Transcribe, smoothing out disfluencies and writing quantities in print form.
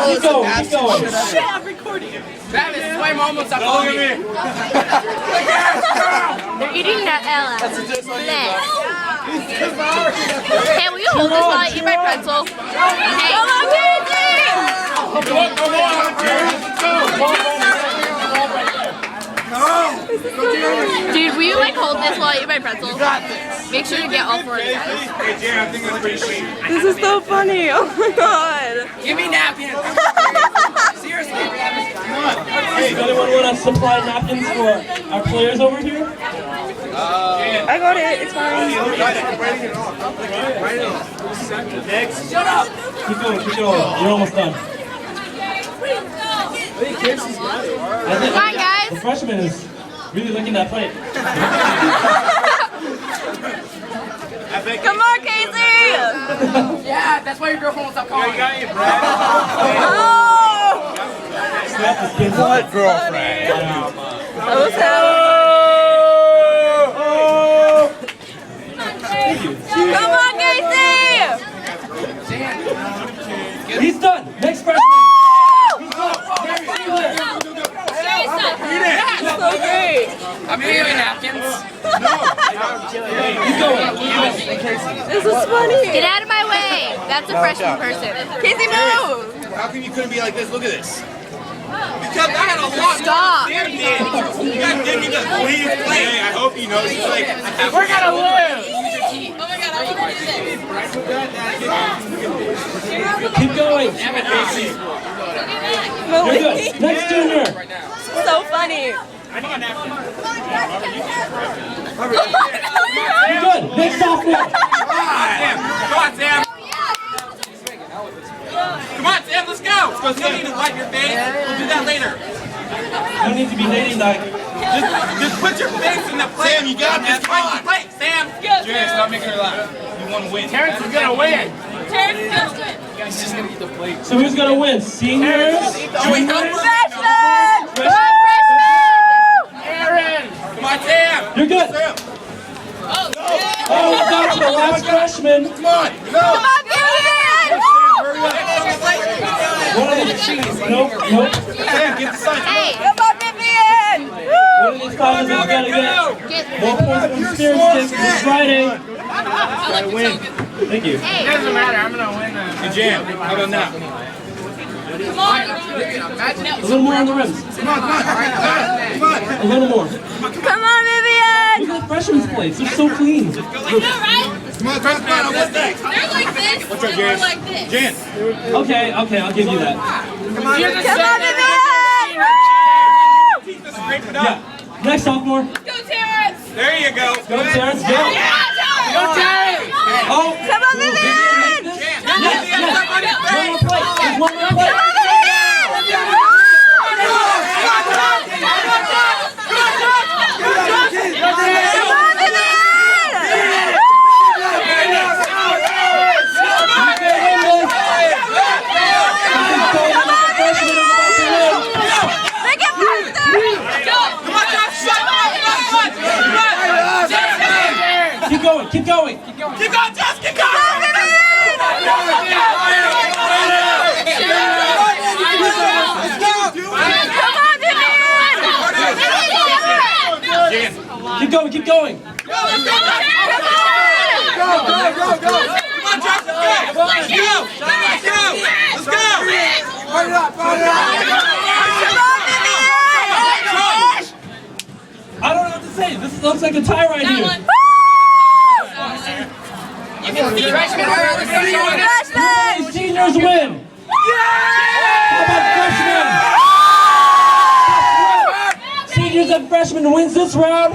Keep going. Shit, I'm recording it. Travis, this way I'm almost up on me. They're eating Nutella. That's a diss on you, Bleh. bro. Hey, will you hold this while I eat my pretzel? Hey. Come on, dude, will you like hold this while I eat my pretzel? You got this. Make sure to get all 4 of you guys. Hey, Jan, I think that's pretty sweet. This is so funny. Oh my god. Give me napkins. Seriously. Hey, Does anyone want to supply napkins for our players over here? I got it. It's fine. next. Shut up. Keep going, keep going. You're almost done. Come on, guys. The freshman is really liking that plate. Come on, Casey. Yeah, that's why your girlfriend won't stop calling. You got it, Brad. Oh. Slap this kid's What girlfriend? That was hell. Thank you. Come on, Casey. He's done. Next freshman. So great. I'm gonna give you napkins. Keep going. This is funny. Get out of my way. That's a freshman person. Casey, no. How come you couldn't be like this? Look at this. Because I had a lot. Stop. You got Dickie the lead play. I hope he knows. He's like, We're gonna lose. Keep going. You're good. Next junior. So funny. You're good. Next sophomore. Come on, Sam. Come on, Sam, let's go. You don't need to wipe your face. We'll do that later. You don't need to be hating like. Just put your face in the plate. Sam, you got this. That's right, the plate, Sam. Jan, stop making her laugh. You want to win. Terrence is gonna win. He's just going to eat the plate. So who's gonna win? Seniors? Juniors? Freshman. Aaron. Come on, Sam. You're good. Sam. Oh, we got to the last freshman. Come on. No. Come on, Vivian. One of these. Nope, nope. Sam, get the sign. Hey, Come on, Vivian. One of these classes is gonna get get. more points from Spears Sticks this Friday. Win. Thank you. Hey. Doesn't matter, I'm gonna win. Hey, Jan, how about now? A little more on the rims. Come on. A little more. Come on, Vivian. Look at the freshmen's plates. They're so clean. I know, right? Come on, what's next? They're like this. What's up, and Jan? we're like this. Jan. Okay, I'll give you that. Come on, Vivian. Yeah. Next sophomore. Go, Terrence. There you go. Go, Terrence. Go. Yeah, Terrence. Oh. Come on, Vivian. Yes. One more plate. There's one more plate. Keep going. Keep going, Jess, keep going! Keep going. Go! Come on, Jess, let's go! Let's go! I don't know what to say. This looks like a tie right here. Freshman. Seniors win. How about freshmen? Seniors and freshmen wins this round.